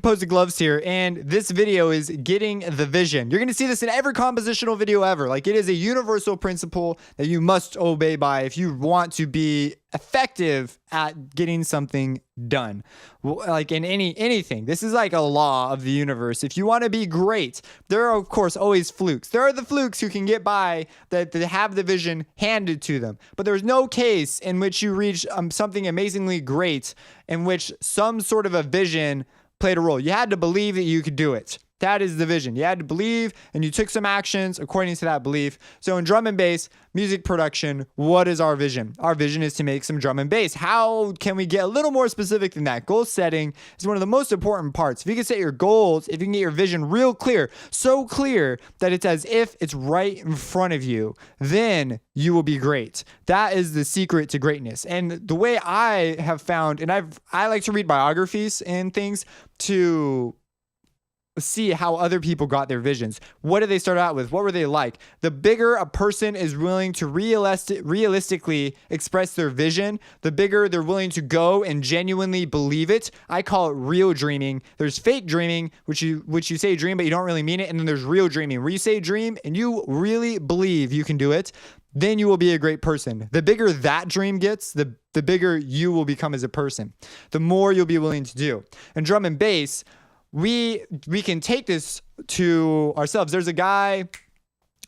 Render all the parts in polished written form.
Composite Gloves here, and this video is getting the vision. You're going to see this in every compositional video ever. Like, it is a universal principle that you must obey by if you want to be effective at getting something done. Like in anything, this is like a law of the universe. If you want to be great, there are of course always flukes. There are the flukes who can get by that have the vision handed to them, but there's no case in which you reach something amazingly great in which some sort of a vision played a role. You had to believe that you could do it. That is the vision. You had to believe, and you took some actions according to that belief. So in drum and bass, music production, what is our vision? Our vision is to make some drum and bass. How can we get a little more specific than that? Goal setting is one of the most important parts. If you can set your goals, if you can get your vision real clear, so clear that it's as if it's right in front of you, then you will be great. That is the secret to greatness. And the way I have found, and I like to read biographies and things to see how other people got their visions. What did they start out with? What were they like? The bigger a person is willing to realistically express their vision, the bigger they're willing to go and genuinely believe it. I call it real dreaming. There's fake dreaming, which you say dream, but you don't really mean it. And then there's real dreaming, where you say dream and you really believe you can do it. Then you will be a great person. The bigger that dream gets, the bigger you will become as a person. The more you'll be willing to do. And drum and bass, we can take this to ourselves. There's a guy,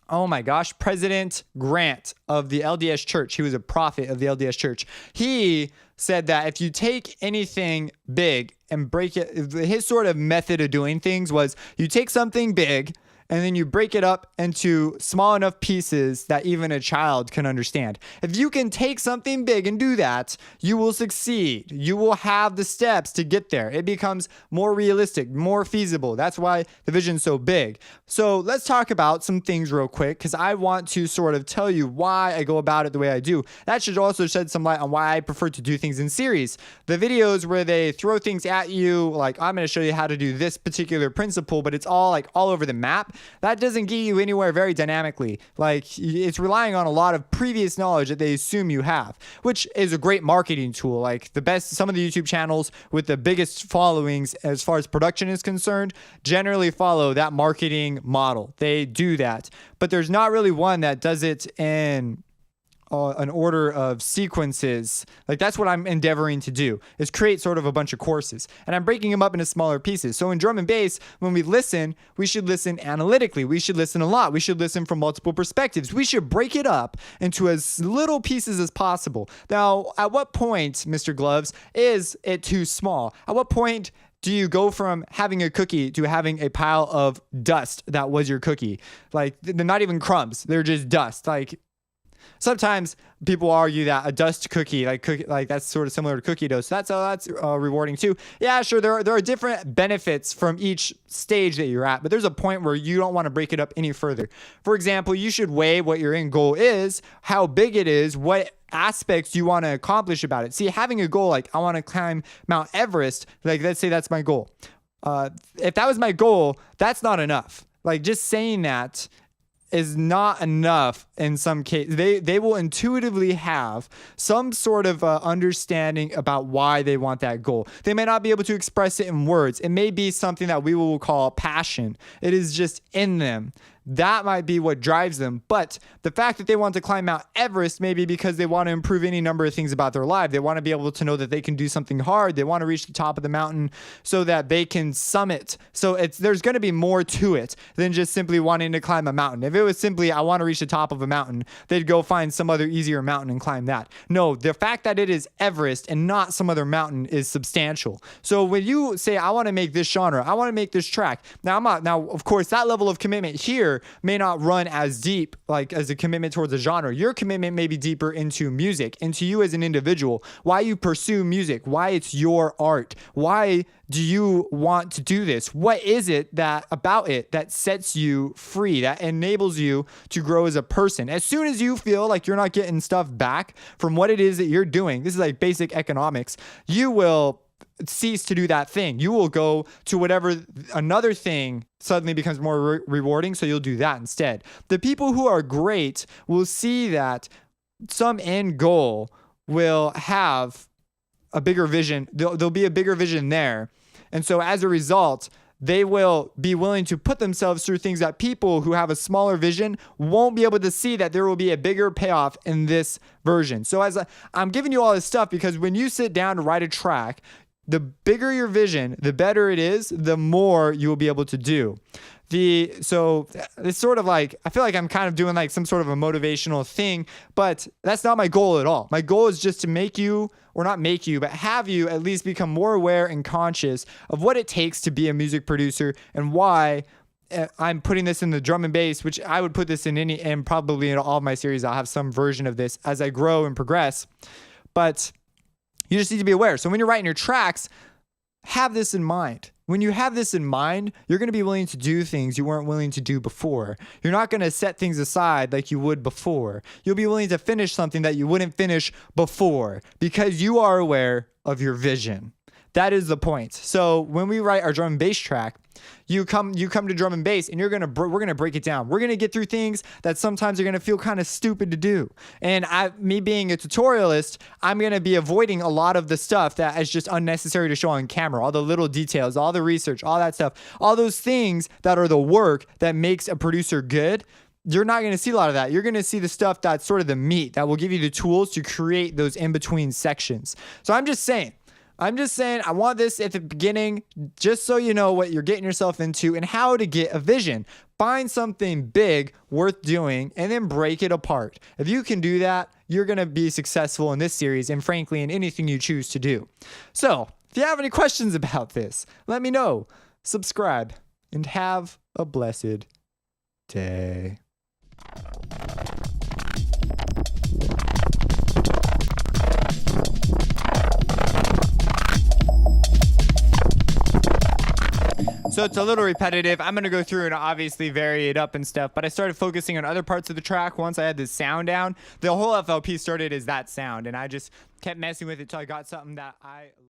oh my gosh, President Grant of the LDS Church. He was a prophet of the LDS Church. He said that if you take anything big and break it, his sort of method of doing things was you take something big and then you break it up into small enough pieces that even a child can understand. If you can take something big and do that, you will succeed. You will have the steps to get there. It becomes more realistic, more feasible. That's why the vision's so big. So let's talk about some things real quick, because I want to sort of tell you why I go about it the way I do. That should also shed some light on why I prefer to do things in series. The videos where they throw things at you, like I'm going to show you how to do this particular principle, but it's all over the map. That doesn't get you anywhere very dynamically. Like, it's relying on a lot of previous knowledge that they assume you have, which is a great marketing tool. Like some of the YouTube channels with the biggest followings as far as production is concerned generally follow that marketing model. They do that, but there's not really one that does it in an order of sequences. Like, that's what I'm endeavoring to do, is create sort of a bunch of courses, and I'm breaking them up into smaller pieces. So in drum and bass, when we listen, we should listen analytically. We should listen a lot. We should listen from multiple perspectives. We should break it up into as little pieces as possible. Now, at what point, Mr. Gloves, is it too small? At what point do you go from having a cookie to having a pile of dust that was your cookie? Like, they're not even crumbs. They're just dust. Like, sometimes people argue that a dust cookie, like that's sort of similar to cookie dough. So that's rewarding too. Yeah, sure. There are different benefits from each stage that you're at, but there's a point where you don't want to break it up any further. For example, you should weigh what your end goal is, how big it is, what aspects you want to accomplish about it. See, having a goal like I want to climb Mount Everest, like let's say that's my goal. If that was my goal, that's not enough. Like, just saying that is not enough in some cases. They will intuitively have some sort of understanding about why they want that goal. They may not be able to express it in words. It may be something that we will call passion. It is just in them. That might be what drives them. But the fact that they want to climb Mount Everest may be because they want to improve any number of things about their life. They want to be able to know that they can do something hard. They want to reach the top of the mountain so that they can summit. So there's going to be more to it than just simply wanting to climb a mountain. If it was simply, I want to reach the top of a mountain, they'd go find some other easier mountain and climb that. No, the fact that it is Everest and not some other mountain is substantial. So when you say, I want to make this genre, I want to make this track. Now, of course, that level of commitment here may not run as deep, like as a commitment towards a genre. Your commitment may be deeper into music, into you as an individual, why you pursue music, why it's your art. Why do you want to do this? What is it about it that sets you free, that enables you to grow as a person? As soon as you feel like you're not getting stuff back from what it is that you're doing, this is like basic economics, you will cease to do that thing. You will go to whatever another thing suddenly becomes more rewarding, so you'll do that instead. The people who are great will see that some end goal will have a bigger vision. There'll be a bigger vision there. And so as a result, they will be willing to put themselves through things that people who have a smaller vision won't be able to see, that there will be a bigger payoff in this version. So I'm giving you all this stuff because when you sit down to write a track, the bigger your vision, the better it is, the more you will be able to do. So it's sort of like, I feel like I'm kind of doing like some sort of a motivational thing, but that's not my goal at all. My goal is just to make you, or not make you, but have you at least become more aware and conscious of what it takes to be a music producer and why I'm putting this in the drum and bass, which I would put this in and probably in all of my series. I'll have some version of this as I grow and progress, but you just need to be aware. So when you're writing your tracks, have this in mind. When you have this in mind, you're going to be willing to do things you weren't willing to do before. You're not going to set things aside like you would before. You'll be willing to finish something that you wouldn't finish before because you are aware of your vision. That is the point. So when we write our drum and bass track, you come to drum and bass, and we're gonna break it down. We're gonna get through things that sometimes are gonna feel kind of stupid to do. And me being a tutorialist, I'm gonna be avoiding a lot of the stuff that is just unnecessary to show on camera. All the little details, all the research, all that stuff, all those things that are the work that makes a producer good. You're not going to see a lot of that. You're going to see the stuff that's sort of the meat that will give you the tools to create those in-between sections. So I'm just saying, I want this at the beginning, just so you know what you're getting yourself into and how to get a vision. Find something big worth doing and then break it apart. If you can do that, you're going to be successful in this series and frankly in anything you choose to do. So if you have any questions about this, let me know. Subscribe and have a blessed day. So it's a little repetitive. I'm going to go through and obviously vary it up and stuff, but I started focusing on other parts of the track once I had this sound down. The whole FLP started as that sound, and I just kept messing with it till I got something that I...